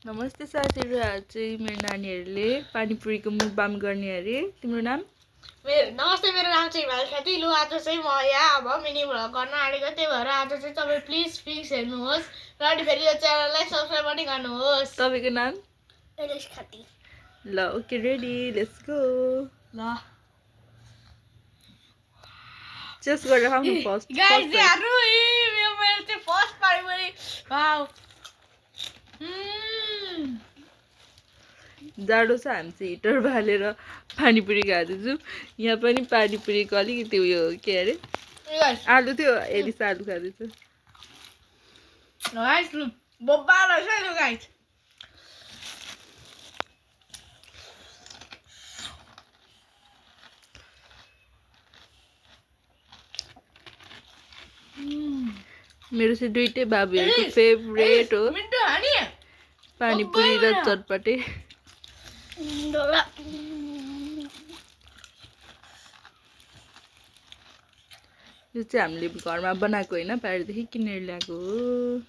नमस्ते साथीहरु, आज चाहिँ मेरो नानीहरुले पानीपुरीको मुखबाम गर्ने अरे। तिम्रो नाम? नमस्ते, मेरो नाम चाहिँ हिमाल साथी। लु, आज चाहिँ म यहाँ अब मिनी भ्लग गर्न आँटेको, त्यही भएर आज चाहिँ तपाईं प्लिज हेर्नुहोस् र अनि फेरि यो च्यानललाई सब्स्क्राइब पनि गर्नुहोस्। तपाईको नाम? एलिस खाती। ल, ओके, रेडी, लेट्स गो। ल चेस गरेर खाऊ न फर्स्ट। गाइस यारु, यो मेरो चाहिँ फर्स्ट पानीपुरी। वाउ। जाडो छ, हामी चाहिँ हिटर बालेर पानीपुरी खाँदैछौँ। यहाँ पनि पानीपुरीको अलिकति उयो के अरे आलु थियो, एलिस आलु खाँदैछ। गाइस लु, बोब्बा रहेछ लु गाइस। मेरो चाहिँ दुईटै बाबुहरूको फेभरेट हो, मिठो हानी पानीपुरी र चटपटे। यो चाहिँ हामीले घरमा बनाएको होइन, बाहिरदेखि किनेर ल्याएको हो।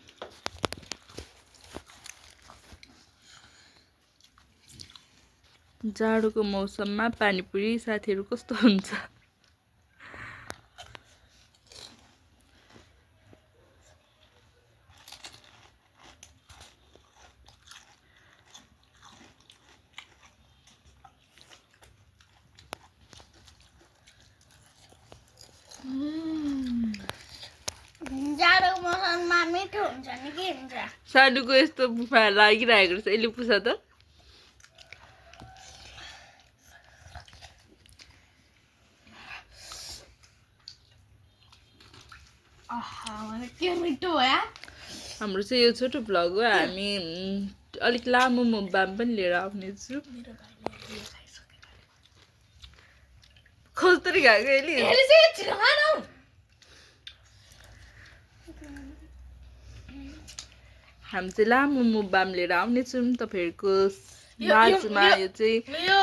जाडोको मौसममा पानीपुरी साथीहरु कस्तो हुन्छ? जाडोको मौसममा मिठो हुन्छ नि, के हुन्छ? सानुको यस्तो लागिरहेको रहेछ, यसले पुछ त। के मिठो हो यार। हाम्रो चाहिँ यो छोटो भ्लग हो, हामी अलिक लामो मुखबाम पनि लिएर आउनेछु। कस्तरी खाएको एलिस? हामी चाहिँ लामो मुखबाम लिएर आउनेछौँ तपाईहरुको माझमा। यो चाहिँ यो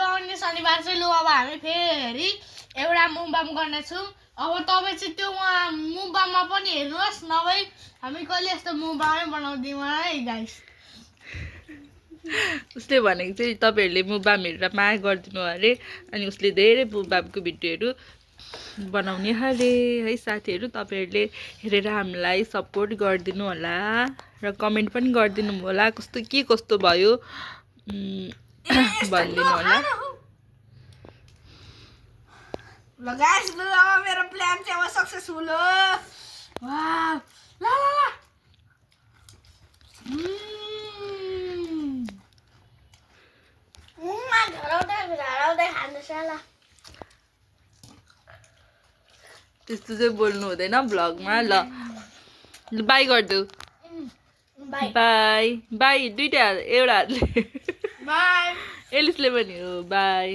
आउने शनिबार चाहिँ लु, अब हामी फेरि एउटा मुखबाम गर्नेछौँ। अब तपाईँ चाहिँ त्यो मुखबाममा पनि हेर्नुहोस्, नभए हामी कहिले यस्तो मुखबामै बनाउँदैनौँ है गाइस। उसले भनेको चाहिँ तपाईहरुले मुखबाम हेरेर माया गरिदिनु अरे, अनि उसले धेरै मुखबामको भिडियोहरू बनाउने अरे है साथीहरु। तपाईहरुले हेरेर हामीलाई सपोर्ट गरिदिनु होला र कमेन्ट पनि गरिदिनु होला, कस्तो भयो भनिदिनु होला। ल गाइस, लु अब मेरो प्लान चाहिँ अब सक्सेसफुल हो। वाउ, ल ल ल। झराउँदै खाँदैछ ल। त्यस्तो चाहिँ बोल्नु हुँदैन भ्लगमा। ल बाई गरिदेऊ। बाई बाई, दुईटा एउटा हातले। बाई। एलिसले पनि हो बाई।